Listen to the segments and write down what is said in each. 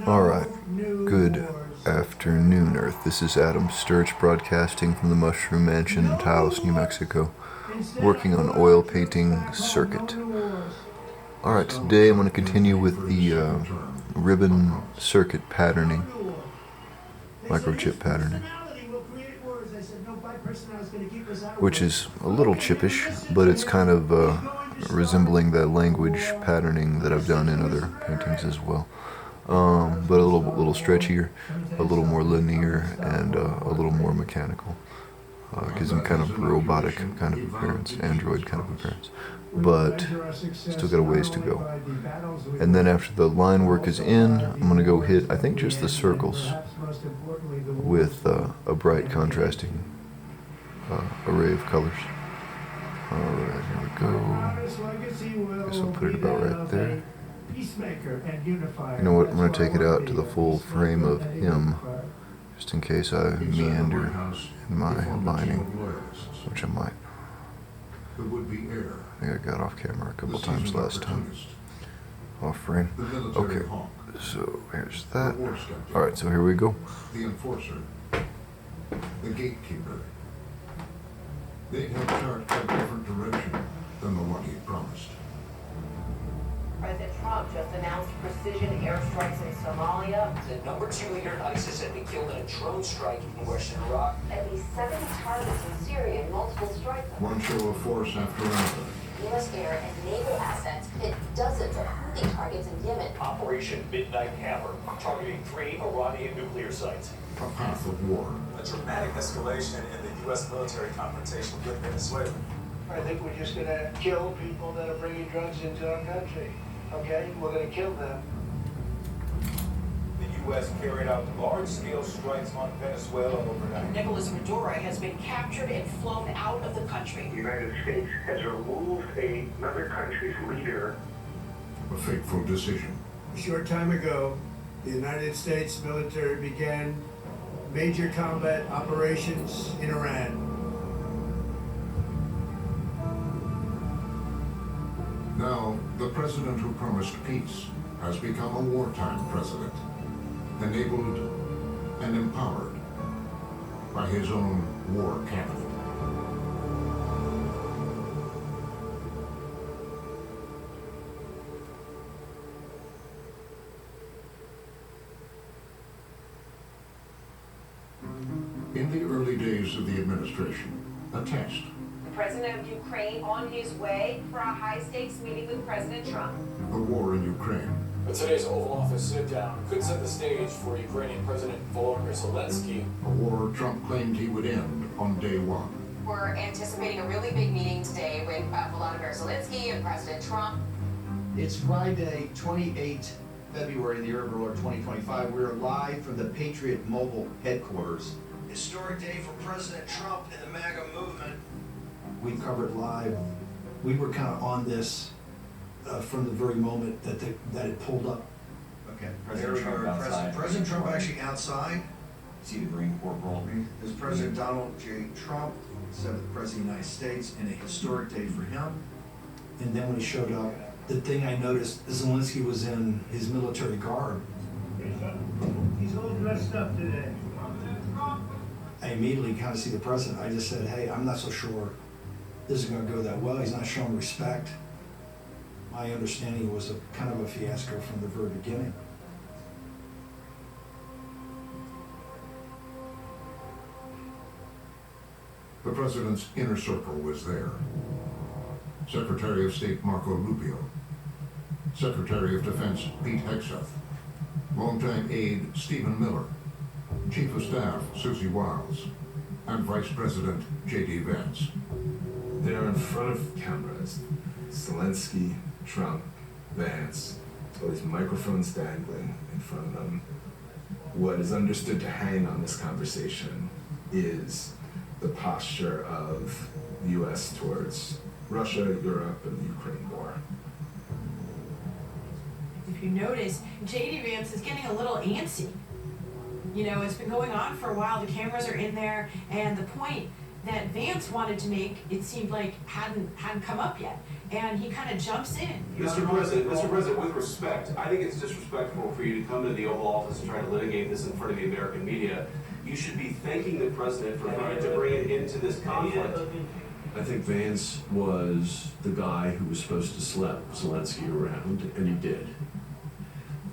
Alright, good afternoon, Earth. This is Adam Sturch broadcasting from the Mushroom Mansion in Taos, New Mexico, working on oil painting circuit. Alright, today I'm going to continue with the ribbon circuit patterning, microchip patterning, which is a little chippish, but it's kind of resembling the language patterning that I've done in other paintings as well. But a little stretchier, a little more linear, and a little more mechanical. Gives them kind of robotic kind of appearance, android kind of appearance. But still got a ways to go. And then after the line work is in, I'm going to go hit, I think, just the circles with a bright contrasting array of colors. Alright, here we go. Guess I'll put it about right there. You know what, I'm going to take it out to the full frame of him, just in case I meander in my lining, which I might. I think I got off camera a couple times last time. Off frame. Okay, so here's that. Alright, so here we go. The enforcer, the gatekeeper. They have charged a different direction than the one he promised. President Trump just announced precision airstrikes in Somalia. The number 2 leader in ISIS had been killed in a drone strike in western Iraq. At least 70 targets in Syria and multiple strikes. One show of force after another. U.S. air and naval assets hit dozens of Houthi targets in Yemen. Operation Midnight Hammer, targeting 3 Iranian nuclear sites. A path of war. A dramatic escalation in the U.S. military confrontation with Venezuela. I think we're just going to kill people that are bringing drugs into our country. Okay? We're going to kill them. The U.S. carried out large-scale strikes on Venezuela overnight. Nicolas Maduro has been captured and flown out of the country. The United States has removed another country's leader. A fateful decision. A short time ago, the United States military began major combat operations in Iran. Now, the president who promised peace has become a wartime president, enabled and empowered by his own war capital. In the early days of the administration, a test. The president of Ukraine on his way for a high-stakes meeting with President Trump. The war in Ukraine. But today's Oval Office sit-down could set the stage for Ukrainian President Volodymyr Zelensky. A war Trump claimed he would end on day one. We're anticipating a really big meeting today with Volodymyr Zelensky and President Trump. It's Friday, 28 February, the year of our Lord 2025. We're live from the Patriot Mobile headquarters. Historic day for President Trump and the MAGA movement. We covered live. We were kind of on this from the very moment that it pulled up. Okay, President Trump actually outside. See the Green Corporal. There's President Donald J. Trump, 7th President of the United States, and a historic day for him. And then when he showed up, the thing I noticed, Zelensky was in his military garb. He's all dressed up today. I immediately kind of see the president. I just said, hey, I'm not so sure this is going to go that well. He's not showing respect. My understanding was a kind of a fiasco from the very beginning. The president's inner circle was there. Secretary of State Marco Rubio, Secretary of Defense Pete Hegseth, longtime aide Stephen Miller, Chief of Staff Susie Wiles, and Vice President J.D. Vance. They're in front of cameras. Zelensky, Trump, Vance, all these microphones dangling in front of them. What is understood to hang on this conversation is the posture of the U.S. towards Russia, Europe, and the Ukraine war. If you notice, J.D. Vance is getting a little antsy. You know, it's been going on for a while. The cameras are in there, and the point that Vance wanted to make, it seemed like hadn't come up yet. And he kind of jumps in. Mr. President, with respect, I think it's disrespectful for you to come to the Oval Office and try to litigate this in front of the American media. You should be thanking the president for trying to bring it into this conflict. I think Vance was the guy who was supposed to slap Zelensky around, and he did.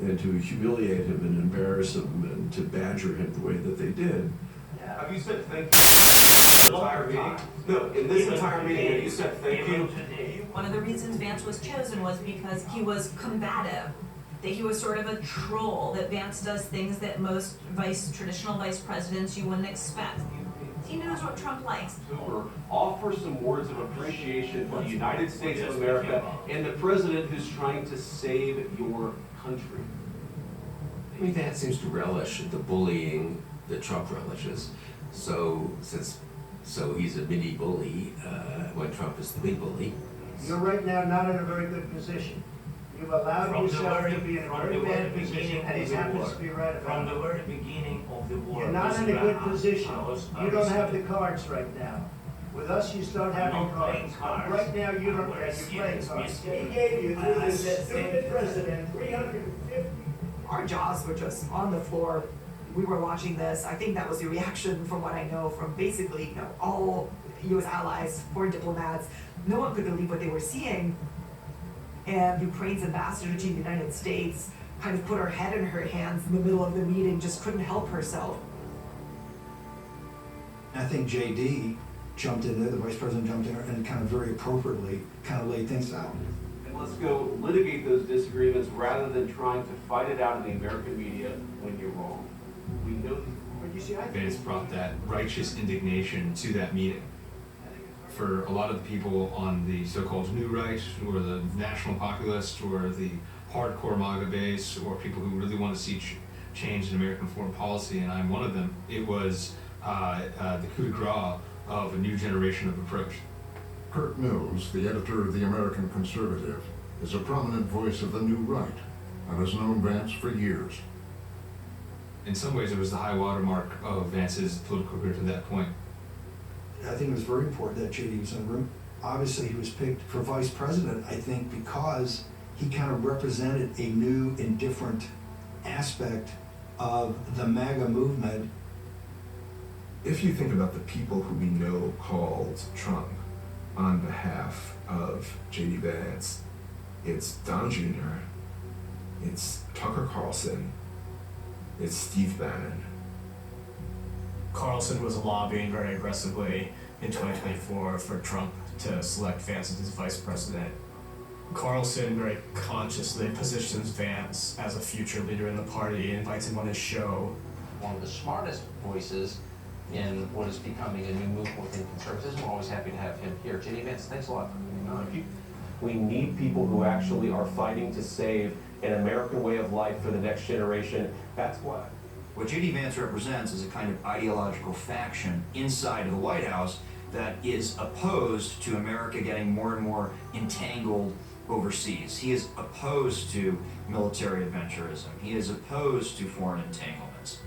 And to humiliate him and embarrass him and to badger him the way that they did. Have you said thank you? Entire meeting? No, in this entire meeting, have you said thank you? One of the reasons Vance was chosen was because he was combative, that he was sort of a troll, that Vance does things that most traditional vice presidents you wouldn't expect. He knows what Trump likes. Offer some words of appreciation for the United States of America and the president who's trying to save your country. I mean, Vance seems to relish the bullying that Trump relishes. So he's a mini bully when Trump is the big bully. You're right now not in a very good position. You've allowed yourself to be in a very bad position, and he happens to be right about it. From the very beginning of the war. You're not in a good position. You don't have the cards right now. With us, you start having cards. Right now, you don't have your playing cards. He gave you, through this stupid president, 350. Our jaws were just on the floor. We were watching this. I think that was the reaction from what I know from basically all U.S. allies, foreign diplomats. No one could believe what they were seeing. And Ukraine's ambassador to the United States kind of put her head in her hands in the middle of the meeting, just couldn't help herself. I think JD jumped in there, the vice president jumped in there, and kind of very appropriately kind of laid things out. And let's go litigate those disagreements rather than trying to fight it out in the American media when you're wrong. We know Vance brought that righteous indignation to that meeting. For a lot of the people on the so-called new right, or the national populist, or the hardcore MAGA base, or people who really want to see change in American foreign policy, and I'm one of them, it was the coup de grace of a new generation of approach. Kurt Mills, the editor of the American Conservative, is a prominent voice of the new right and has known Vance for years. In some ways, it was the high watermark of Vance's political career to that point. I think it was very important that JD was in the room. Obviously, he was picked for vice president, I think, because he kind of represented a new and different aspect of the MAGA movement. If you think about the people who we know called Trump on behalf of J.D. Vance, it's Don Jr., it's Tucker Carlson, it's Steve Bannon. Carlson was lobbying very aggressively in 2024 for Trump to select Vance as his vice president. Carlson very consciously positions Vance as a future leader in the party, invites him on his show. One of the smartest voices in what is becoming a new movement within conservatism. We're always happy to have him here. J.D. Vance, thanks a lot for being on. We need people who actually are fighting to save an American way of life for the next generation. That's why. What J.D. Vance represents is a kind of ideological faction inside of the White House that is opposed to America getting more and more entangled overseas. He is opposed to military adventurism. He is opposed to foreign entanglements.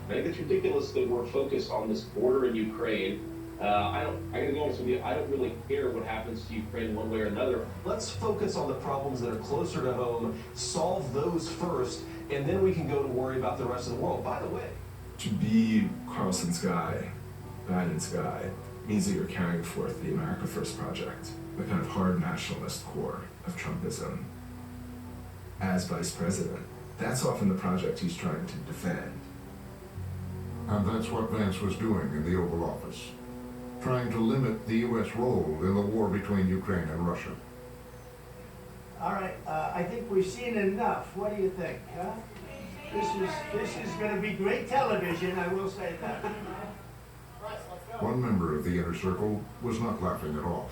I think it's ridiculous that we're focused on this border in Ukraine. I gotta be honest with you, I don't really care what happens to Ukraine one way or another. Let's focus on the problems that are closer to home, solve those first, and then we can go to worry about the rest of the world. By the way, To be Carlson's guy, Biden's guy, means that you're carrying forth the America First project, the kind of hard nationalist core of Trumpism. As vice president, that's often the project he's trying to defend. And that's what Vance was doing in the Oval Office, trying to limit the U.S. role in the war between Ukraine and Russia. All right, I think we've seen enough. What do you think, huh? This is going to be great television, I will say that. One member of the inner circle was not laughing it off.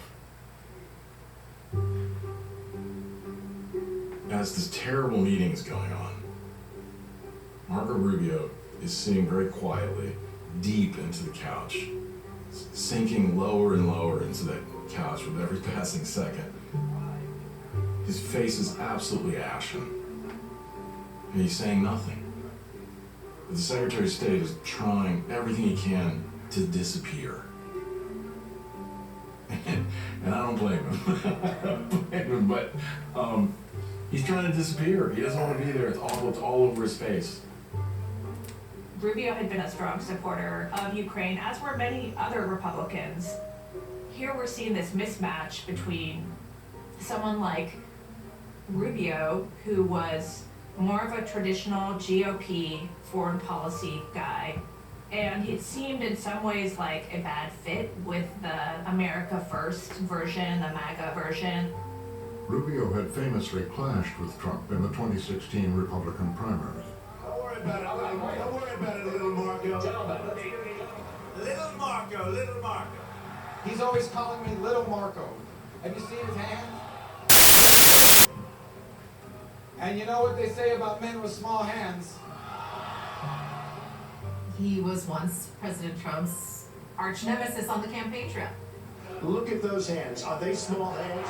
As this terrible meeting is going on, Marco Rubio is sitting very quietly, deep into the couch, sinking lower and lower into that couch with every passing second. His face is absolutely ashen, and he's saying nothing. But the Secretary of State is trying everything he can to disappear. and I don't blame him. But he's trying to disappear. He doesn't want to be there. It's all over his face. Rubio had been a strong supporter of Ukraine, as were many other Republicans. Here we're seeing this mismatch between someone like Rubio, who was more of a traditional GOP foreign policy guy, and it seemed in some ways like a bad fit with the America First version, the MAGA version. Rubio had famously clashed with Trump in the 2016 Republican primary. Don't worry about it, little Marco. Little Marco, little Marco. He's always calling me Little Marco. Have you seen his hands? And you know what they say about men with small hands? He was once President Trump's arch nemesis on the campaign trail. Look at those hands. Are they small hands?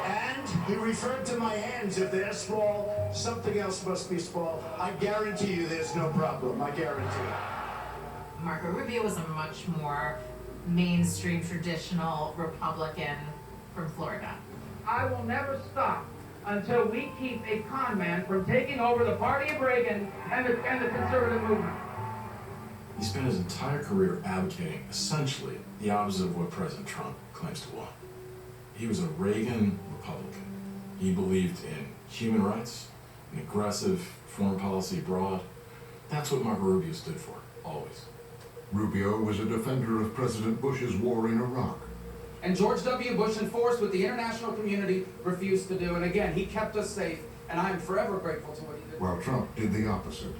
And he referred to my hands. If they're small, something else must be small. I guarantee you there's no problem. I guarantee. Marco Rubio was a much more mainstream, traditional Republican from Florida. I will never stop until we keep a con man from taking over the party of Reagan and the conservative movement. He spent his entire career advocating essentially the opposite of what President Trump claims to want. He was a Reagan Republican. He believed in human rights, an aggressive foreign policy abroad. That's what Marco Rubio stood for, always. Rubio was a defender of President Bush's war in Iraq. And George W. Bush enforced what the international community refused to do. And again, he kept us safe, and I am forever grateful to what he did. While Trump did the opposite.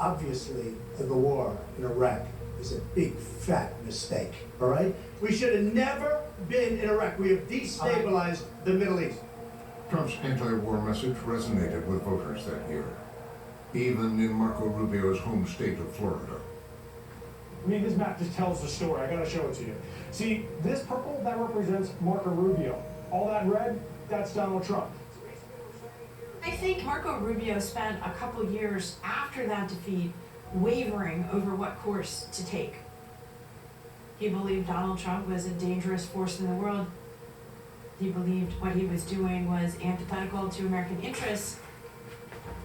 Obviously, the war in Iraq is a big, fat mistake, all right? We should have never been in Iraq. We have destabilized the Middle East. Trump's anti-war message resonated with voters that year, even in Marco Rubio's home state of Florida. I mean, this map just tells the story. I gotta show it to you. See, this purple, that represents Marco Rubio. All that red, that's Donald Trump. I think Marco Rubio spent a couple years after that defeat wavering over what course to take. He believed Donald Trump was a dangerous force in the world. He believed what he was doing was antithetical to American interests.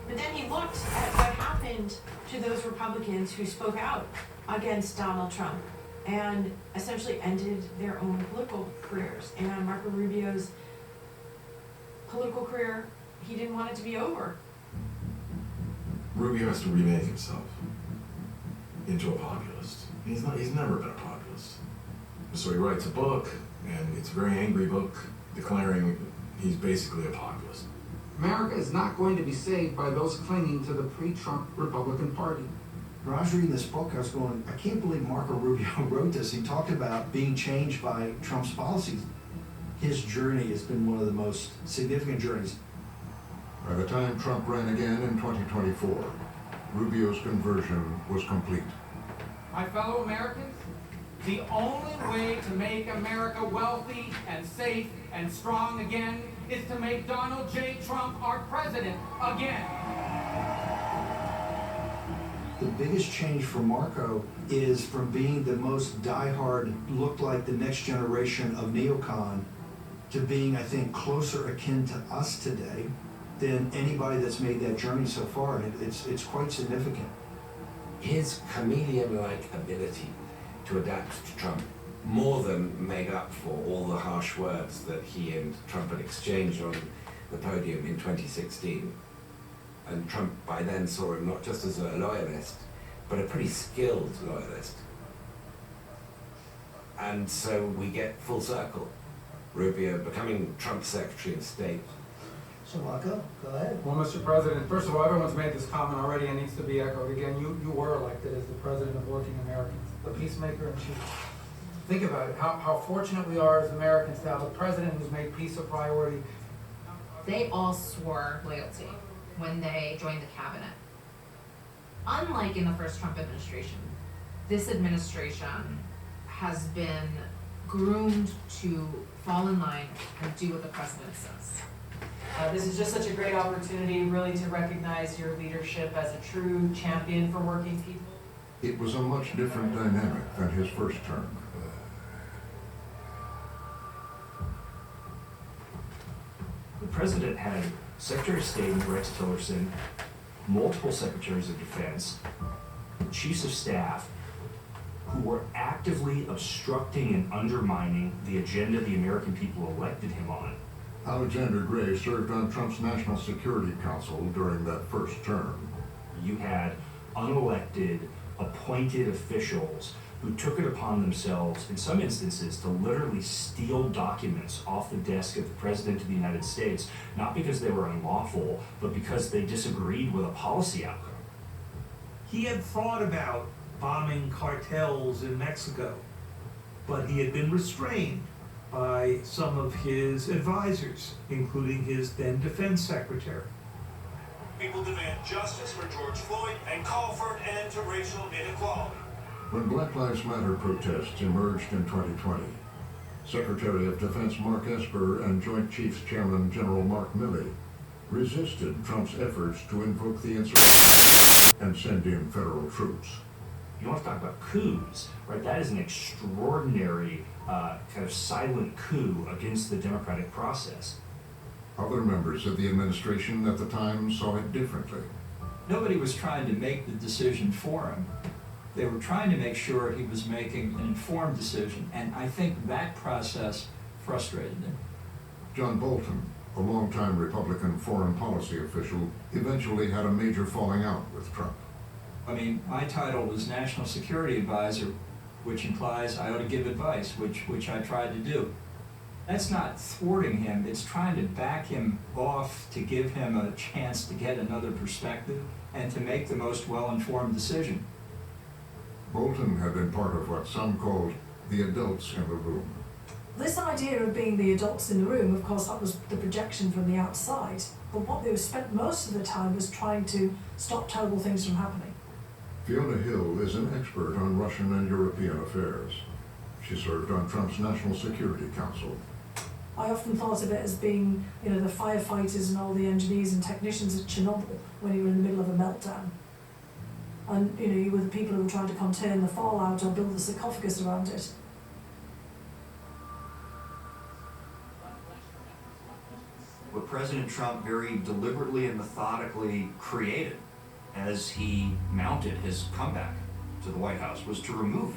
But then he looked at what happened to those Republicans who spoke out against Donald Trump and essentially ended their own political careers. And Marco Rubio's political career, he didn't want it to be over. Rubio has to remake himself into a populist. He's never been a populist. So he writes a book, and it's a very angry book, declaring he's basically a populist. America is not going to be saved by those clinging to the pre-Trump Republican Party. When I was reading this book, I was going, I can't believe Marco Rubio wrote this. He talked about being changed by Trump's policies. His journey has been one of the most significant journeys. By the time Trump ran again in 2024, Rubio's conversion was complete. My fellow Americans, the only way to make America wealthy and safe and strong again is to make Donald J. Trump our president again. The biggest change for Marco is from being the most diehard, looked like the next generation of neocon, to being, I think, closer akin to us today than anybody that's made that journey so far, and it's quite significant. His chameleon-like ability to adapt to Trump more than made up for all the harsh words that he and Trump had exchanged on the podium in 2016. And Trump by then saw him not just as a loyalist, but a pretty skilled loyalist. And so we get full circle. Rubio becoming Trump's Secretary of State. So Marco, go ahead. Well, Mr. President, first of all, everyone's made this comment already and needs to be echoed again. You were elected as the President of Working Americans, the peacemaker in chief. Think about it, how fortunate we are as Americans to have a president who's made peace a priority. They all swore loyalty when they joined the cabinet. Unlike in the first Trump administration, this administration has been groomed to fall in line and do what the president says. This is just such a great opportunity really to recognize your leadership as a true champion for working people. It was a much different dynamic than his first term. president had Secretary of State Rex Tillerson, multiple secretaries of defense, chiefs of staff, who were actively obstructing and undermining the agenda the American people elected him on. Alexander Gray served on Trump's National Security Council during that first term. You had unelected, appointed officials who took it upon themselves, in some instances, to literally steal documents off the desk of the President of the United States, not because they were unlawful, but because they disagreed with a policy outcome. He had thought about bombing cartels in Mexico, but he had been restrained by some of his advisors, including his then defense secretary. People demand justice for George Floyd and call for an end to racial inequality. When Black Lives Matter protests emerged in 2020, Secretary of Defense Mark Esper and Joint Chiefs Chairman General Mark Milley resisted Trump's efforts to invoke the insurrection and send in federal troops. You want to talk about coups, right? That is an extraordinary kind of silent coup against the democratic process. Other members of the administration at the time saw it differently. Nobody was trying to make the decision for him. They were trying to make sure he was making an informed decision, and I think that process frustrated him. John Bolton, a longtime Republican foreign policy official, eventually had a major falling out with Trump. I mean, my title was National Security Advisor, which implies I ought to give advice, which I tried to do. That's not thwarting him, it's trying to back him off to give him a chance to get another perspective and to make the most well-informed decision. Bolton had been part of what some called the adults in the room. This idea of being the adults in the room, of course, that was the projection from the outside. But what they spent most of the time was trying to stop terrible things from happening. Fiona Hill is an expert on Russian and European affairs. She served on Trump's National Security Council. I often thought of it as being, the firefighters and all the engineers and technicians at Chernobyl when you were in the middle of a meltdown. And, you were the people who were trying to contain the fallout or build the sarcophagus around it. What President Trump very deliberately and methodically created as he mounted his comeback to the White House was to remove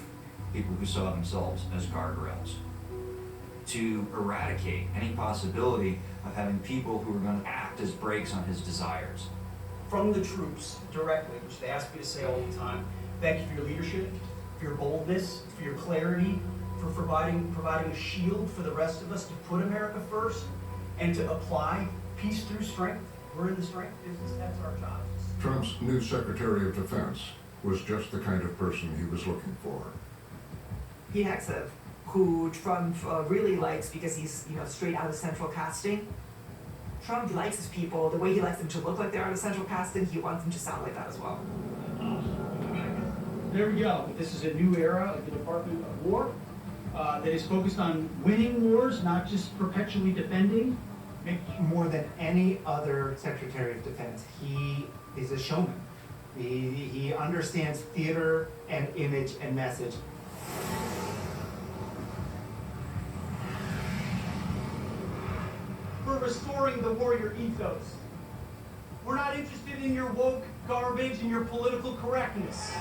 people who saw themselves as guardrails, to eradicate any possibility of having people who were going to act as brakes on his desires. From the troops directly, which they ask me to say all the time, thank you for your leadership, for your boldness, for your clarity, for providing a shield for the rest of us to put America first and to apply peace through strength. We're in the strength business, that's our job. Trump's new Secretary of Defense was just the kind of person he was looking for. Pete Hegseth, who Trump really likes because he's straight out of central casting. Trump likes his people, the way he likes them to look like they're out of central casting, he wants them to sound like that as well. There we go. This is a new era of the Department of War that is focused on winning wars, not just perpetually defending. More than any other Secretary of Defense, he is a showman. He understands theater and image and message. We're restoring the warrior ethos. We're not interested in your woke garbage and your political correctness.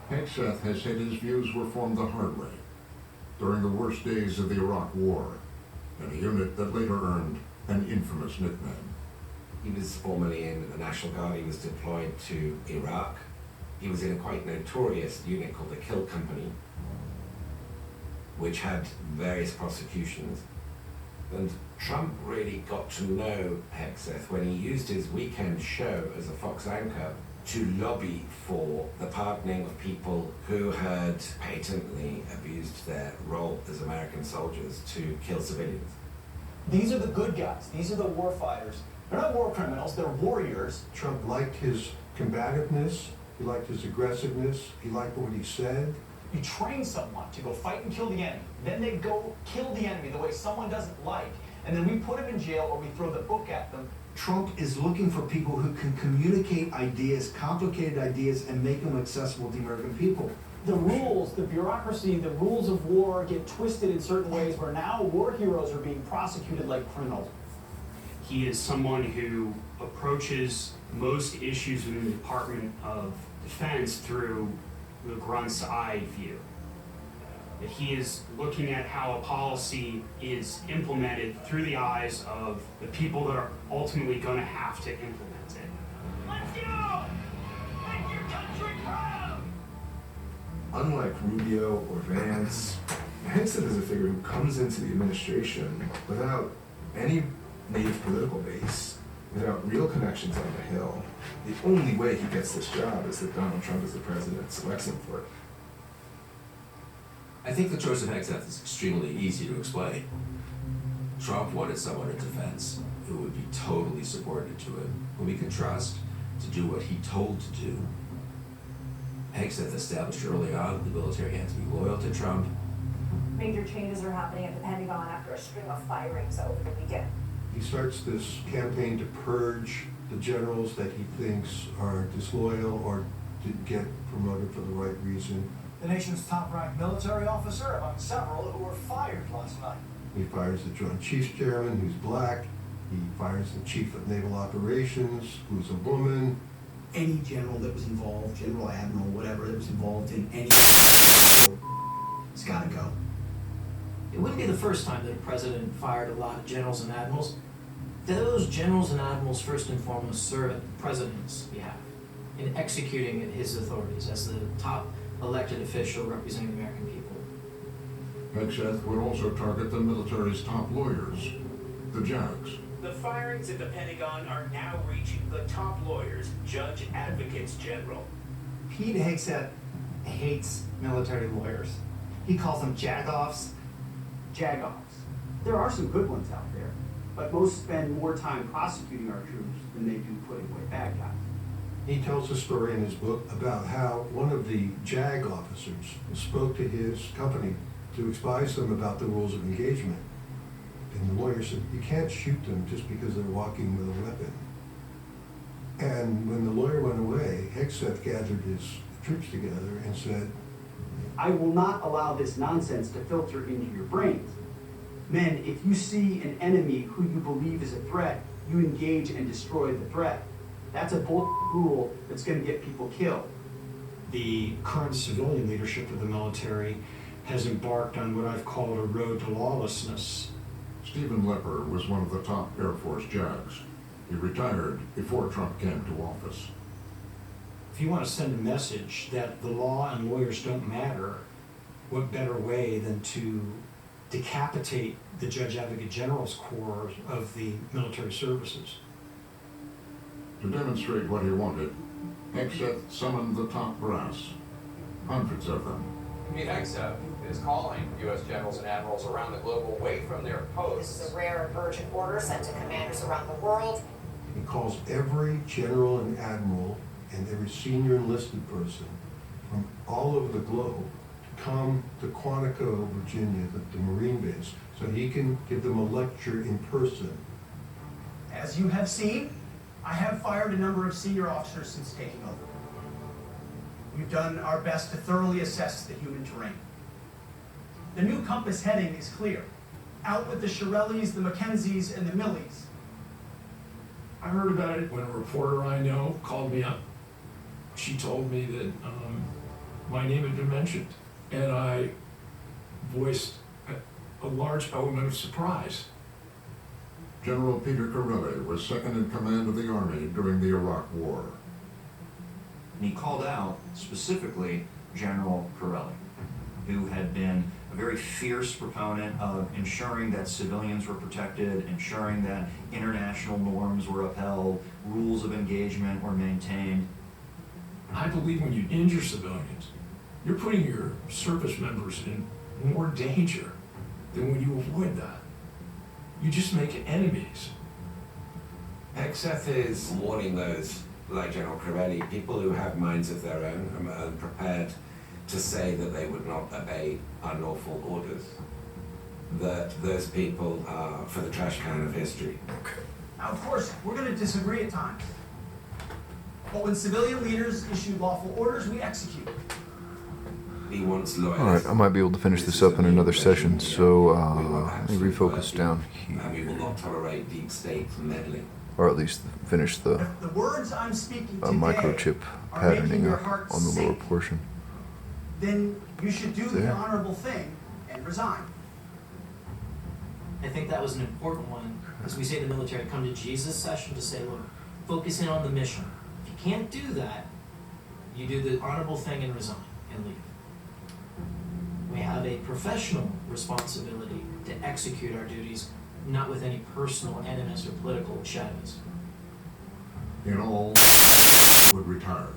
Hegseth has said his views were formed the hard way during the worst days of the Iraq War, in a unit that later earned an infamous nickname. He was formerly in the National Guard. He was deployed to Iraq. He was in a quite notorious unit called the Kill Company, which had various prosecutions. And Trump really got to know Hegseth when he used his weekend show as a Fox anchor to lobby for the pardoning of people who had patently abused their role as American soldiers to kill civilians. These are the good guys. These are the war fighters. They're not war criminals, they're warriors. Trump liked his combativeness, he liked his aggressiveness, he liked what he said. You train someone to go fight and kill the enemy. Then they go kill the enemy the way someone doesn't like. And then we put them in jail or we throw the book at them. Trump is looking for people who can communicate ideas, complicated ideas, and make them accessible to the American people. the rules, the bureaucracy, the rules of war get twisted in certain ways where now war heroes are being prosecuted like criminals. He is someone who approaches most issues within the Department of Defense through the grunt's eye view. That he is looking at how a policy is implemented through the eyes of the people that are ultimately going to have to implement it. Let's go! Make your country proud! Unlike Rubio or Vance, Hegseth is a figure who comes into the administration without any native political base, without real connections on the Hill. The only way he gets this job is that Donald Trump, as the president, selects him for it. I think the choice of Hegseth is extremely easy to explain. Trump wanted someone in defense who would be totally subordinate to him, whom he could trust to do what he told to do. Hegseth established early on that the military had to be loyal to Trump. Major changes are happening at the Pentagon after a string of firings over the weekend. He starts this campaign to purge the generals that he thinks are disloyal or didn't get promoted for the right reason. The nation's top-ranked military officer among several who were fired last night. He fires the Joint Chiefs Chairman, who's black. He fires the Chief of Naval Operations, who's a woman. Any general that was involved, general, admiral, whatever, that was involved in any has got to go. It wouldn't be the first time that a president fired a lot of generals and admirals. Those generals and admirals first and foremost serve at the president's behalf in executing his authorities as the top elected official representing the American people. Hegseth would also target the military's top lawyers, the JAGs. The firings at the Pentagon are now reaching the top lawyers, judge advocates general. Pete Hegseth hates military lawyers. He calls them jagoffs. Jagoffs. There are some good ones out there, but most spend more time prosecuting our troops than they do putting away bad guys. He tells a story in his book about how one of the JAG officers spoke to his company to advise them about the rules of engagement. And the lawyer said, you can't shoot them just because they're walking with a weapon. And when the lawyer went away, Hegseth gathered his troops together and said, I will not allow this nonsense to filter into your brains. Men, if you see an enemy who you believe is a threat, you engage and destroy the threat. That's a bull rule that's going to get people killed. The current civilian leadership of the military has embarked on what I've called a road to lawlessness. Stephen Lepper was one of the top Air Force JAGs. He retired before Trump came to office. If you want to send a message that the law and lawyers don't matter, what better way than to decapitate the Judge Advocate General's corps of the military services? To demonstrate what he wanted, Hegseth summoned the top brass, hundreds of them. Pete Hegseth is calling U.S. generals and admirals around the globe away from their posts. This is a rare and urgent order sent to commanders around the world. he calls every general and admiral and every senior enlisted person from all over the globe to come to Quantico, Virginia, the Marine base, so he can give them a lecture in person. As you have seen, I have fired a number of senior officers since taking over. We've done our best to thoroughly assess the human terrain. The new compass heading is clear. Out with the Shirellis, the Mackenzies, and the Millies. I heard about it when a reporter I know called me up. She told me that my name had been mentioned, and I voiced a large element of surprise. General Peter Corelli was second in command of the Army during the Iraq War. And he called out specifically General Corelli, who had been a very fierce proponent of ensuring that civilians were protected, ensuring that international norms were upheld, rules of engagement were maintained. I believe when you injure civilians, you're putting your service members in more danger than when you avoid that. You just make enemies. Hegseth is warning those, like General Corelli, people who have minds of their own and prepared to say that they would not obey unlawful orders. That those people are for the trash can of history. Now, of course, we're going to disagree at times. But when civilian leaders issue lawful orders, we execute. He wants loyalists. Alright, I might be able to finish this up in another session, so let me refocus down And we will here. not tolerate deep state meddling. Or at least finish the The words I'm speaking today microchip are making patterning your up heart on the lower sink. portion. Then you should do the There. honorable thing and resign. I think that was an important one. As we say in the military, come to Jesus session to say, look, focus in on the mission. If you can't do that, you do the honorable thing and resign and leave. We have a professional responsibility to execute our duties, not with any personal animus or political shadows. In all, would retire.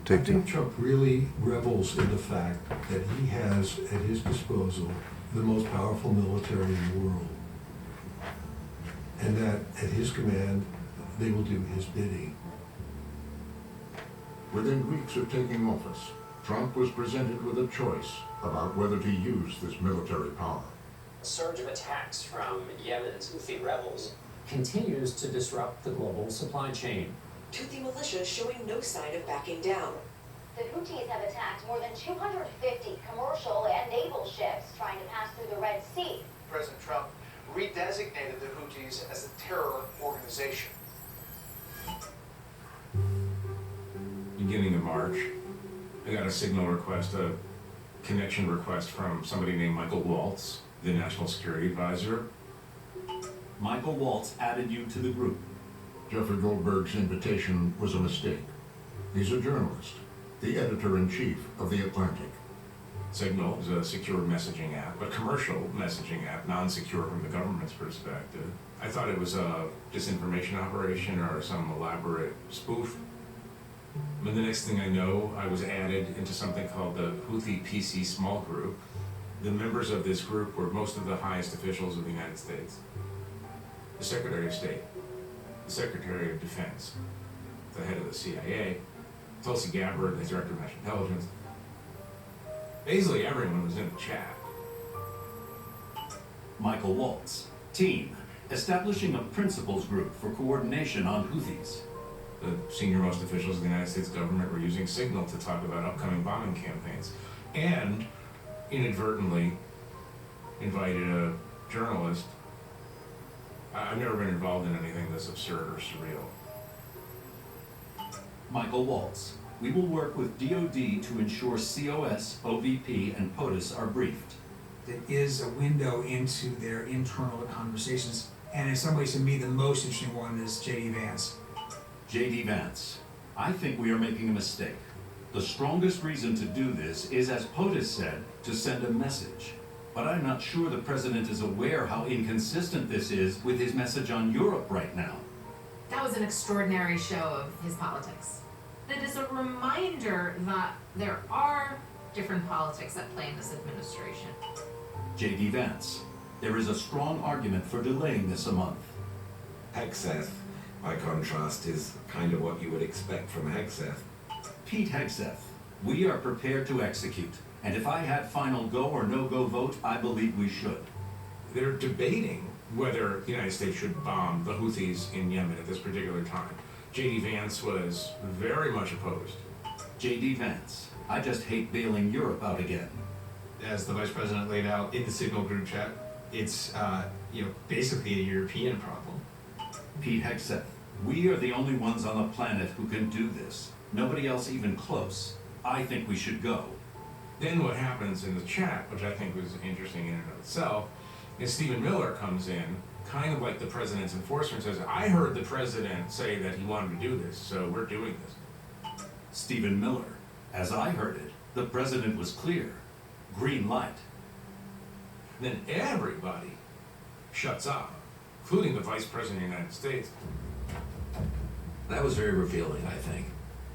Take I think Trump really revels in the fact that he has at his disposal the most powerful military in the world. And that at his command, they will do his bidding. Within weeks of taking office, Trump was presented with a choice about whether to use this military power. A surge of attacks from Yemen's Houthi rebels continues to disrupt the global supply chain. Houthi militia showing no sign of backing down. The Houthis have attacked more than 250 commercial and naval ships trying to pass through the Red Sea. President Trump redesignated the Houthis as a terror organization. Beginning of March, I got a signal request, a connection request from somebody named Michael Waltz, the National Security Advisor. Michael Waltz added you to the group. Jeffrey Goldberg's invitation was a mistake. He's a journalist, the editor-in-chief of The Atlantic. Signal is a secure messaging app, a commercial messaging app, non-secure from the government's perspective. I thought it was a disinformation operation or some elaborate spoof. And the next thing I know, I was added into something called the Houthi PC Small Group. The members of this group were most of the highest officials of the United States. The Secretary of State, the Secretary of Defense, the head of the CIA, Tulsi Gabbard, the Director of National Intelligence. Basically, everyone was in the chat. Michael Waltz. Team. Establishing a principals group for coordination on Houthis. The senior-most officials of the United States government were using Signal to talk about upcoming bombing campaigns. And inadvertently invited a journalist. I've never been involved in anything this absurd or surreal. Michael Waltz. We will work with DoD to ensure COS, OVP, and POTUS are briefed. That is a window into their internal conversations. And in some ways, to me, the most interesting one is J.D. Vance. J.D. Vance. I think we are making a mistake. The strongest reason to do this is, as POTUS said, to send a message. But I'm not sure the president is aware how inconsistent this is with his message on Europe right now. That was an extraordinary show of his politics. That is a reminder that there are different politics at play in this administration. J.D. Vance. There is a strong argument for delaying this a month. Hegseth, by contrast, is kind of what you would expect from Hegseth. Pete Hegseth. We are prepared to execute. And if I had final go or no-go vote, I believe we should. They're debating whether the United States should bomb the Houthis in Yemen at this particular time. J.D. Vance was very much opposed. J.D. Vance. I just hate bailing Europe out again. As the Vice President laid out in the Signal group chat, it's basically a European problem. Pete Hegseth. We are the only ones on the planet who can do this. Nobody else even close. I think we should go. Then what happens in the chat, which I think was interesting in and of itself, is Stephen Miller comes in, kind of like the president's enforcer, and says, I heard the president say that he wanted to do this, so we're doing this. Stephen Miller. As I heard it, the president was clear. Green light. Then everybody shuts up, including the Vice President of the United States. That was very revealing, I think.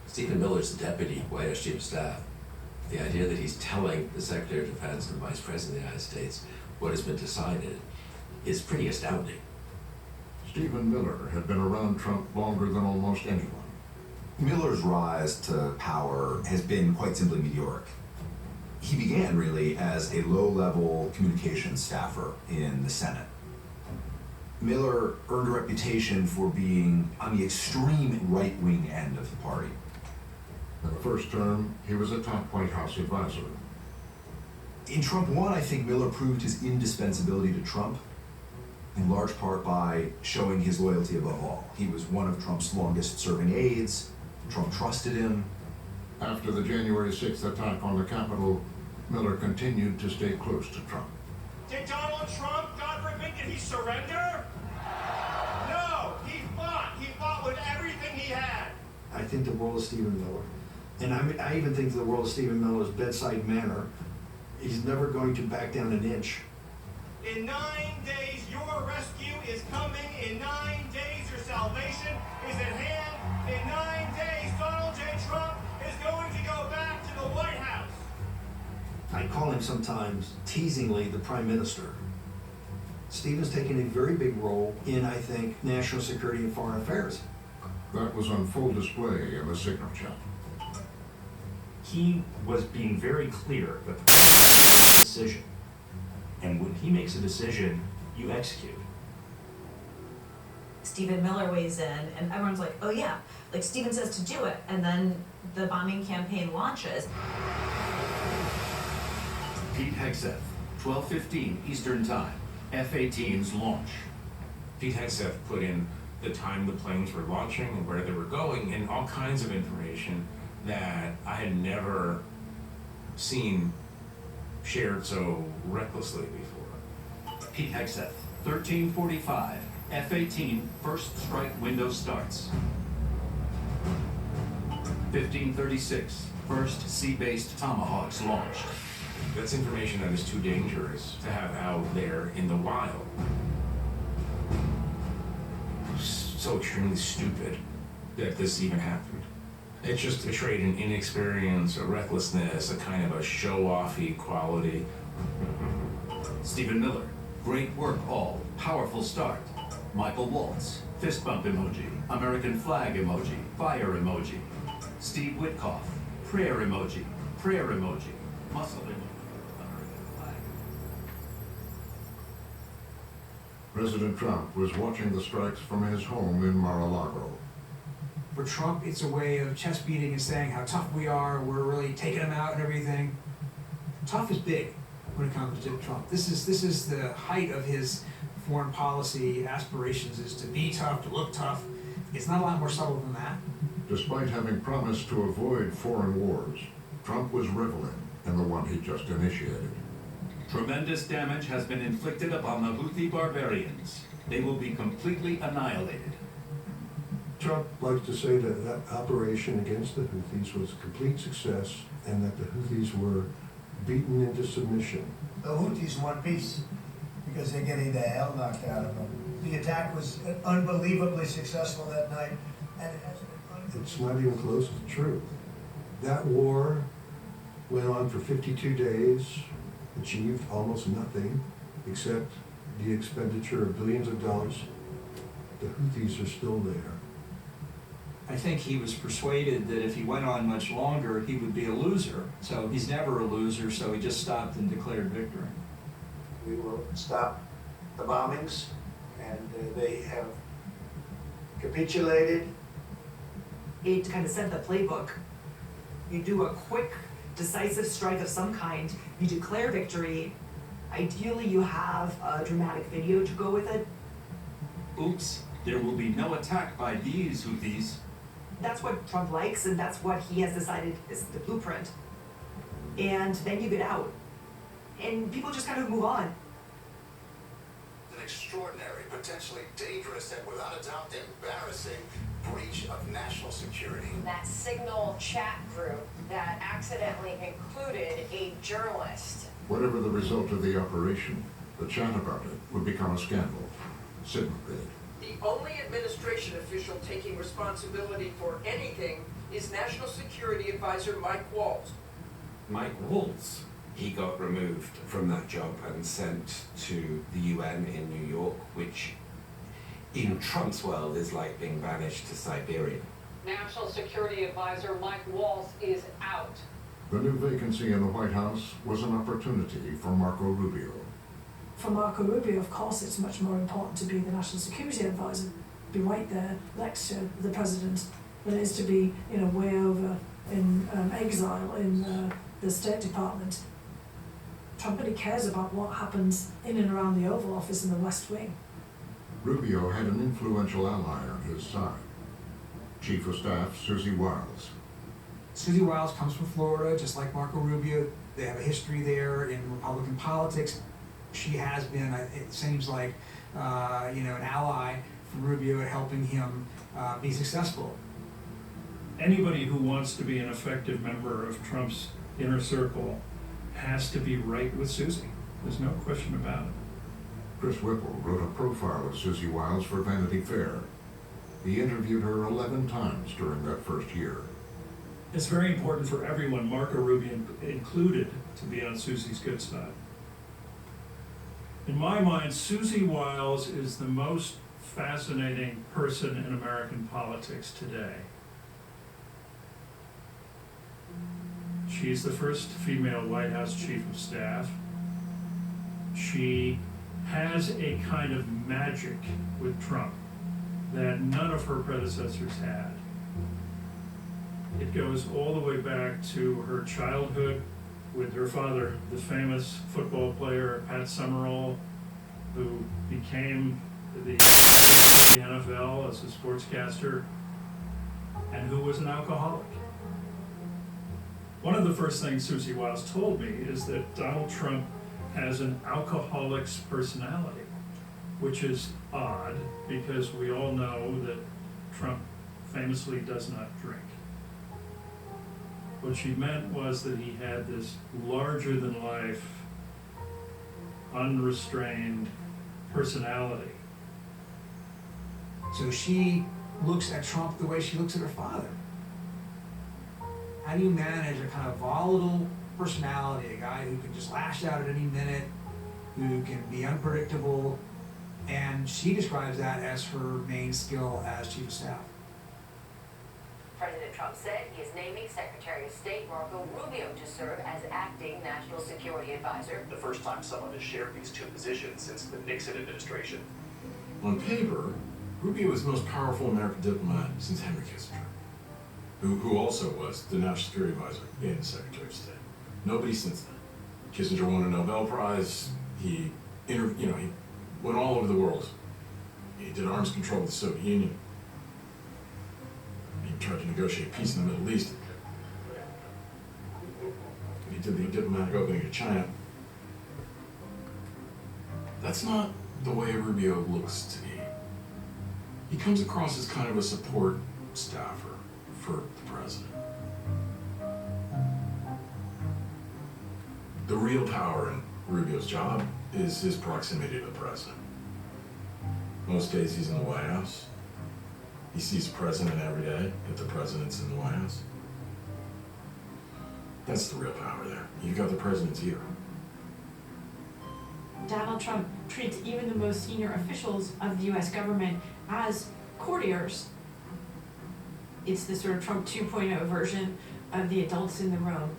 Stephen Miller's the deputy White House Chief of Staff. The idea that he's telling the Secretary of Defense and Vice President of the United States what has been decided is pretty astounding. Stephen Miller had been around Trump longer than almost anyone. Miller's rise to power has been quite simply meteoric. He began really as a low-level communications staffer in the Senate. Miller earned a reputation for being on the extreme right-wing end of the party. In the first term, he was a top White House advisor. In Trump 1, I think Miller proved his indispensability to Trump, in large part by showing his loyalty above all. He was one of Trump's longest-serving aides. Trump trusted him. After the January 6th attack on the Capitol, Miller continued to stay close to Trump. Did Donald Trump, God forbid, did he surrender? No, he fought. He fought with everything he had. I think the world of Stephen Miller. And I even think the world of Stephen Miller's bedside manner. He's never going to back down an inch. In 9 days, your rescue is coming. In 9 days, your salvation is at hand. In 9 days, Donald J. Trump is going to go back to the White House. I call him sometimes, teasingly, the Prime Minister. Stephen's taken a very big role in, I think, national security and foreign affairs. That was on full display in the signal chat. He was being very clear that the decision, and when he makes a decision, you execute. Stephen Miller weighs in, and everyone's like, oh yeah, like Stephen says to do it, and then the bombing campaign launches. Pete Hegseth, 12:15 Eastern Time, F-18s launch. Pete Hegseth put in the time the planes were launching and where they were going and all kinds of information that I had never seen shared so recklessly before. Pete Hegseth, 13:45 F-18 first strike window starts. 15:36 first sea-based Tomahawks launched. That's information that is too dangerous to have out there in the wild. So extremely stupid that this even happened. It's just betrayed an inexperience, a recklessness, a kind of a show-offy quality. Stephen Miller, great work all, powerful start. Michael Waltz, fist bump emoji, American flag emoji, fire emoji. Steve Witkoff, prayer emoji, muscle emoji, American flag. President Trump was watching the strikes from his home in Mar-a-Lago. For Trump, it's a way of chest beating and saying how tough we are, we're really taking him out and everything. Tough is big when it comes to Trump. This is the height of his foreign policy aspirations, is to be tough, to look tough. It's not a lot more subtle than that. Despite having promised to avoid foreign wars, Trump was reveling in the one he just initiated. Tremendous damage has been inflicted upon the Houthi barbarians. They will be completely annihilated. Trump likes to say that that operation against the Houthis was a complete success and that the Houthis were beaten into submission. The Houthis want peace because they're getting the hell knocked out of them. The attack was unbelievably successful that night, and it has been It's not even close to true. That war went on for 52 days, achieved almost nothing except the expenditure of billions of dollars. The Houthis are still there. I think he was persuaded that if he went on much longer, he would be a loser. So he's never a loser, so he just stopped and declared victory. We will stop the bombings, and they have capitulated. Aid to kind of set the playbook. You do a quick, decisive strike of some kind, you declare victory. Ideally, you have a dramatic video to go with it. Oops, there will be no attack by these Houthis. That's what Trump likes, and that's what he has decided is the blueprint. And then you get out. And people just kind of move on. An extraordinary, potentially dangerous, and without a doubt embarrassing breach of national security. That Signal chat group that accidentally included a journalist. Whatever the result of the operation, the chat about it would become a scandal. Signal did. The only administration official taking responsibility for anything is National Security Advisor Mike Waltz. Mike Waltz, he got removed from that job and sent to the UN in New York, which in Trump's world is like being banished to Siberia. National Security Advisor Mike Waltz is out. The new vacancy in the White House was an opportunity for Marco Rubio. For Marco Rubio, of course, it's much more important to be the National Security Advisor, be right there next to the president, than it is to be, way over in exile in the State Department. Trump really cares about what happens in and around the Oval Office and the West Wing. Rubio had an influential ally on his side. Chief of Staff Susie Wiles. Susie Wiles comes from Florida, just like Marco Rubio. They have a history there in Republican politics. She has been, it seems like, an ally for Rubio at helping him be successful. Anybody who wants to be an effective member of Trump's inner circle has to be right with Susie. There's no question about it. Chris Whipple wrote a profile of Susie Wiles for Vanity Fair. He interviewed her 11 times during that first year. It's very important for everyone, Marco Rubio included, to be on Susie's good side. In my mind, Susie Wiles is the most fascinating person in American politics today. She's the first female White House Chief of Staff. She has a kind of magic with Trump that none of her predecessors had. It goes all the way back to her childhood with her father, the famous football player Pat Summerall, who became the NFL as a sportscaster and who was an alcoholic. One of the first things Susie Wiles told me is that Donald Trump has an alcoholic's personality, which is odd because we all know that Trump famously does not drink. What she meant was that he had this larger-than-life, unrestrained personality. So she looks at Trump the way she looks at her father. How do you manage a kind of volatile personality, a guy who can just lash out at any minute, who can be unpredictable, and she describes that as her main skill as Chief of Staff. President Trump said he is naming Secretary of State Marco Rubio to serve as acting National Security Advisor. The first time someone has shared these two positions since the Nixon administration. On paper, Rubio is the most powerful American diplomat since Henry Kissinger, who also was the National Security Advisor and the Secretary of State. Nobody since then. Kissinger won a Nobel Prize. He went all over the world. He did arms control with the Soviet Union. He tried to negotiate peace in the Middle East. He did the diplomatic opening to China. That's not the way Rubio looks to me. He comes across as kind of a support staffer for the president. The real power in Rubio's job is his proximity to the president. Most days he's in the White House. He sees the president every day if the president's in the White House. That's the real power there. You've got the president's ear. Donald Trump treats even the most senior officials of the US government as courtiers. It's the sort of Trump 2.0 version of the adults in the room.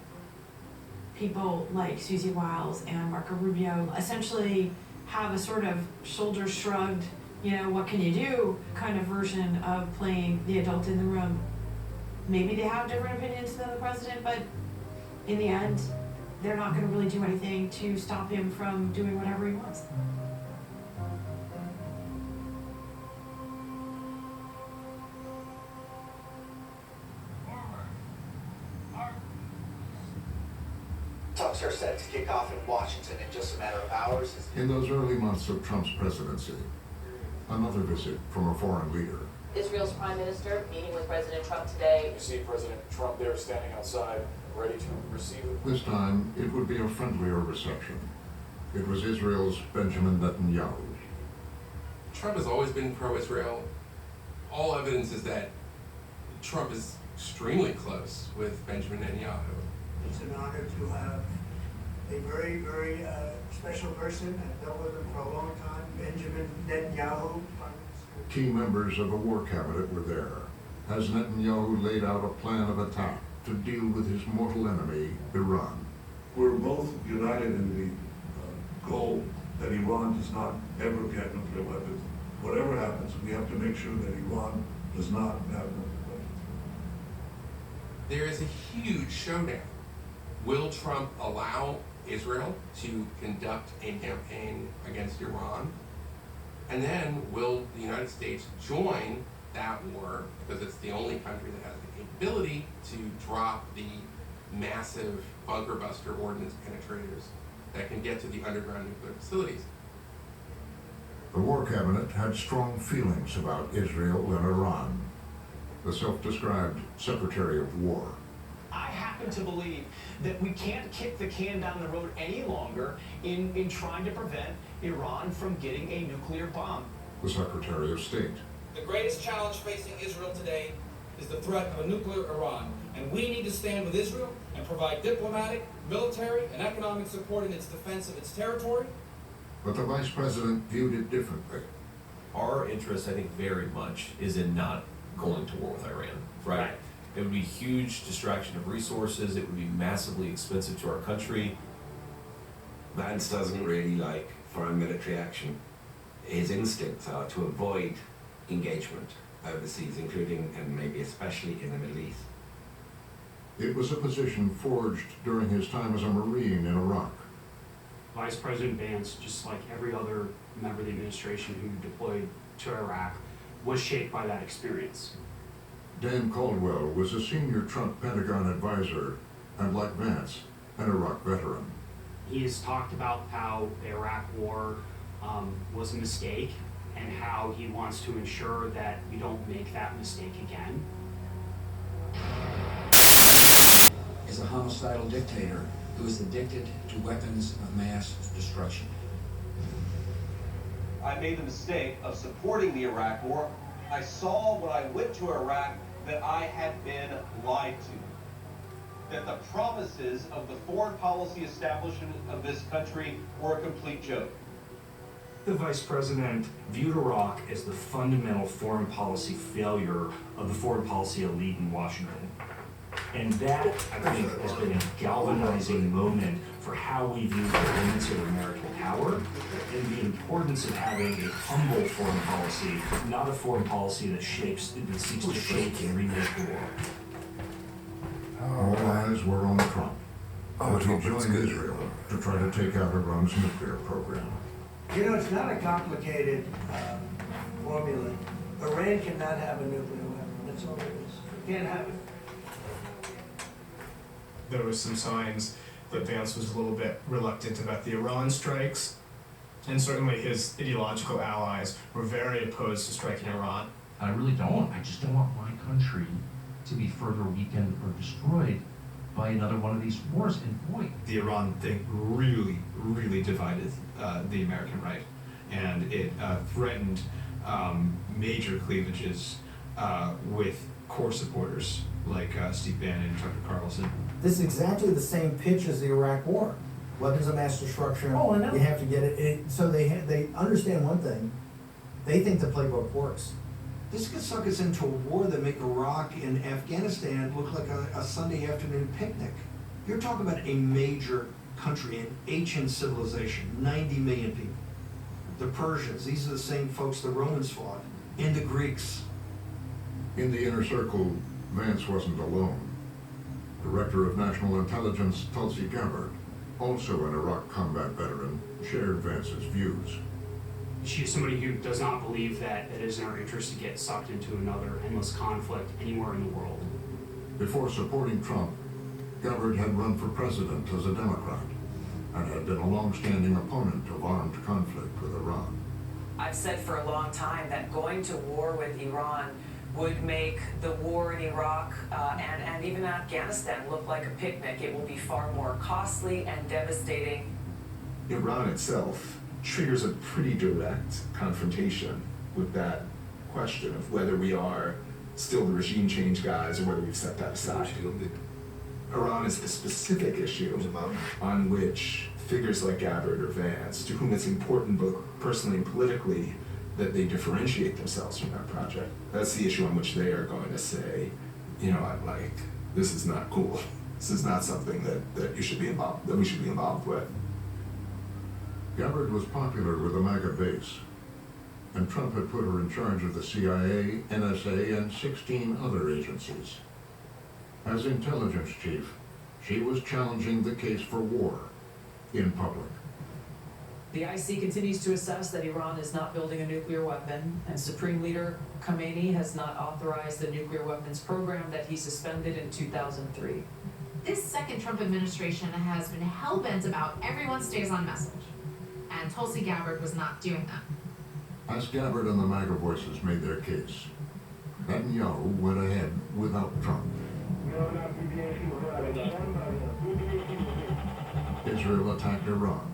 People like Susie Wiles and Marco Rubio essentially have a sort of shoulders shrugged, what can you do kind of version of playing the adult in the room. Maybe they have different opinions than the president, but in the end, they're not going to really do anything to stop him from doing whatever he wants. Talks are set to kick off in Washington in just a matter of hours. In those early months of Trump's presidency, another visit from a foreign leader. Israel's Prime Minister meeting with President Trump today. You see President Trump there standing outside, ready to receive it. This time, it would be a friendlier reception. It was Israel's Benjamin Netanyahu. Trump has always been pro-Israel. All evidence is that Trump is extremely close with Benjamin Netanyahu. It's an honor to have a very, very special person. I've dealt with him for a long time, Benjamin Netanyahu. Key members of the war cabinet were there, as Netanyahu laid out a plan of attack to deal with his mortal enemy, Iran. We're both united in the goal that Iran does not ever get nuclear weapons. Whatever happens, we have to make sure that Iran does not have nuclear weapons. There is a huge showdown. Will Trump allow Israel to conduct a campaign against Iran? And then will the United States join that war, because it's the only country that has the capability to drop the massive bunker buster ordnance penetrators that can get to the underground nuclear facilities? The War Cabinet had strong feelings about Israel and Iran. The self-described Secretary of War. I happen to believe that we can't kick the can down the road any longer in trying to prevent Iran from getting a nuclear bomb. The Secretary of State. The greatest challenge facing Israel today is the threat of a nuclear Iran, and we need to stand with Israel and provide diplomatic, military, and economic support in its defense of its territory. But the Vice President viewed it differently. Our interest, I think, very much is in not going to war with Iran, right? It would be a huge distraction of resources. It would be massively expensive to our country. Vance doesn't really like foreign military action. His instincts are to avoid engagement overseas, including and maybe especially in the Middle East. It was a position forged during his time as a Marine in Iraq. Vice President Vance, just like every other member of the administration who deployed to Iraq, was shaped by that experience. Dan Caldwell was a senior Trump Pentagon advisor and, like Vance, an Iraq veteran. He has talked about how the Iraq war was a mistake and how he wants to ensure that we don't make that mistake again. Is a homicidal dictator who is addicted to weapons of mass destruction. I made the mistake of supporting the Iraq war. I saw when I went to Iraq that I had been lied to. That the promises of the foreign policy establishment of this country were a complete joke. The Vice President viewed Iraq as the fundamental foreign policy failure of the foreign policy elite in Washington. And that, I think, has been a galvanizing moment for how we view the limits of American power and the importance of having a humble foreign policy, not a foreign policy that seeks to shape and remake the world. All eyes were on Trump, but he joined Israel to try to take out Iran's nuclear program. You know, it's not a complicated formula. Iran cannot have a nuclear weapon. That's all it is. Can't have it. There was some signs that Vance was a little bit reluctant about the Iran strikes, and certainly his ideological allies were very opposed to striking Iran. I really don't. I just don't want my country to be further weakened or destroyed by another one of these wars. And boy, the Iran thing really divided the American right, and it threatened major cleavages with core supporters like Steve Bannon and Tucker Carlson. This is exactly the same pitch as the Iraq War. Weapons of mass destruction. Oh, I know. You have to get it. So they understand one thing. They think the playbook works. This could suck us into a war that make Iraq and Afghanistan look like a Sunday afternoon picnic. You're talking about a major country, an ancient civilization, 90 million people. The Persians, these are the same folks the Romans fought, and the Greeks. In the inner circle, Vance wasn't alone. Director of National Intelligence Tulsi Gabbard, also an Iraq combat veteran, shared Vance's views. She's somebody who does not believe that it is in our interest to get sucked into another endless conflict anywhere in the world. Before supporting Trump, Gabbard had run for president as a Democrat and had been a long-standing opponent of armed conflict with Iran. I've said for a long time that going to war with Iran would make the war in Iraq and even Afghanistan look like a picnic. It will be far more costly and devastating. Iran itself triggers a pretty direct confrontation with that question of whether we are still the regime change guys or whether we've set that aside. Iran is a specific issue on which figures like Gabbard or Vance, to whom it's important both personally and politically that they differentiate themselves from that project. That's the issue on which they are going to say, you know, like, this is not cool. This is not something that you should be involved, that we should be involved with. Gabbard was popular with the MAGA base, and Trump had put her in charge of the CIA, NSA, and 16 other agencies. As intelligence chief, she was challenging the case for war in public. The IC continues to assess that Iran is not building a nuclear weapon, and Supreme Leader Khamenei has not authorized the nuclear weapons program that he suspended in 2003. This second Trump administration has been hell-bent about everyone stays on message. And Tulsi Gabbard was not doing that. As Gabbard and the MAGA voices made their case, Netanyahu went ahead without Trump. Israel attacked Iran.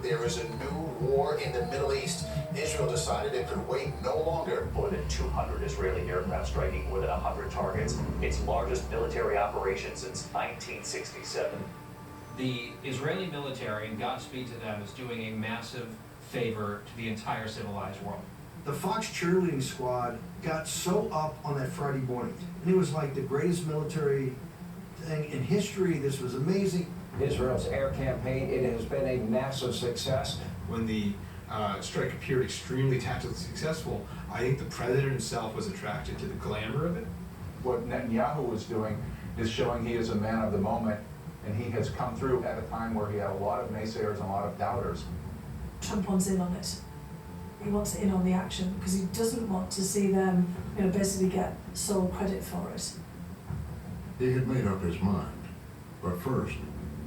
There is a new war in the Middle East. Israel decided it could wait no longer. More than 200 Israeli aircraft striking more than 100 targets. Its largest military operation since 1967. The Israeli military, and Godspeed to them, is doing a massive favor to the entire civilized world. The Fox cheerleading squad got so up on that Friday morning, and it was like the greatest military thing in history. This was amazing. Israel's air campaign, it has been a massive success. When the strike appeared extremely tactically successful, I think the president himself was attracted to the glamour of it. What Netanyahu was doing is showing he is a man of the moment, and he has come through at a time where he had a lot of naysayers and a lot of doubters. Trump wants in on it. He wants in on the action because he doesn't want to see them, basically get sole credit for it. He had made up his mind, but first,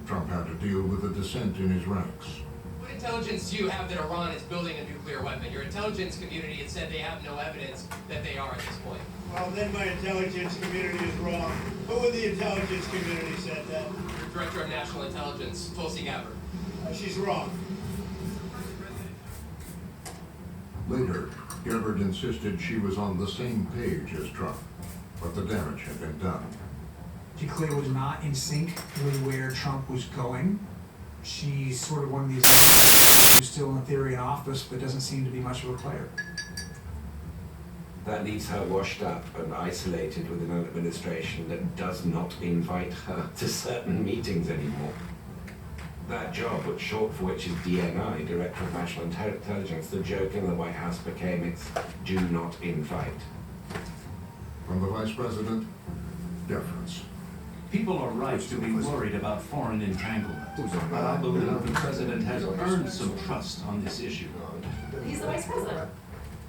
Trump had to deal with the dissent in his ranks. What intelligence do you have that Iran is building a nuclear weapon? Your intelligence community has said they have no evidence that they are at this point. Well, then my intelligence community is wrong. Who in the intelligence community said that? Your Director of National Intelligence, Tulsi Gabbard. She's wrong. Later, Gabbard insisted she was on the same page as Trump, but the damage had been done. She clearly was not in sync with where Trump was going. She's sort of one of these who's still in theory in office, but doesn't seem to be much of a player. That leaves her washed up and isolated within an administration that does not invite her to certain meetings anymore. That job, which short for which is DNI, Director of National Intelligence, the joke in the White House became it's do not invite. From the Vice President, deference. People are right to be worried about foreign entanglement, but I believe the president has earned some trust on this issue. He's the vice president.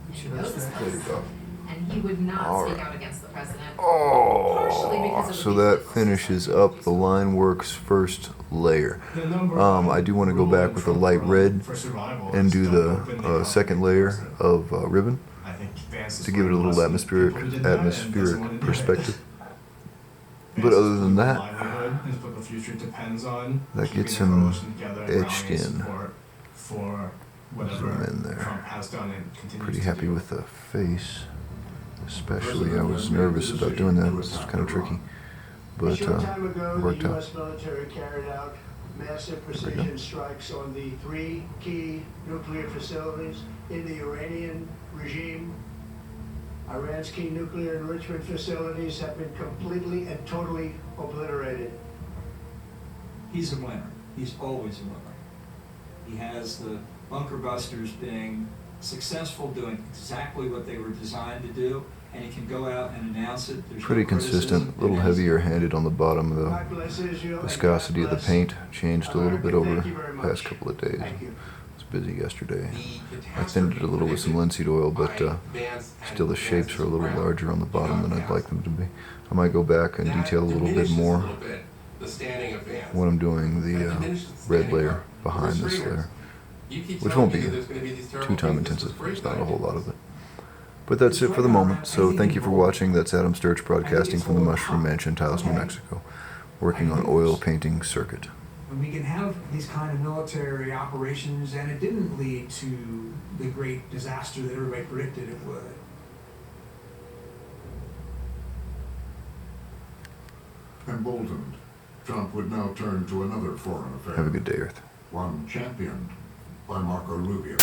And he knows this There you place. go. And he would not All speak right. out against the president. Oh, Partially because of so the that finishes up the line works first layer. I do want to go back with a light red and do the second layer of ribbon to give it a little atmospheric perspective. But other than that, that gets him etched in. Zoom in there. Pretty happy with the face. Especially, I was nervous about doing that. It was kind of tricky. But A short time ago, worked the out. U.S. military carried out massive precision strikes on the 3 key nuclear facilities in the Iranian regime. Iran's key nuclear enrichment facilities have been completely and totally obliterated. He's a winner. He's always a winner. He has the bunker busters being successful, doing exactly what they were designed to do, and he can go out and announce it. There's Pretty no criticism. consistent, a little heavier handed on the bottom. The God bless Israel and viscosity God of the bless paint changed a little bit over Thank you the very past much. couple of days. Thank you. I was busy yesterday. I thinned it a little with some linseed oil, but still the shapes are a little larger on the bottom than I'd like them to be. I might go back and detail a little bit more when I'm doing the red layer behind this layer, which won't be too time intensive. There's not a whole lot of it. But that's it for the moment. So thank you for watching. That's Adam Sturch broadcasting from the Mushroom Mansion, Taos, New Mexico, working on oil painting circuit. And we can have these kind of military operations, and it didn't lead to the great disaster that everybody predicted it would. Emboldened, Trump would now turn to another foreign affair. Have a good day, Earth. One championed by Marco Rubio.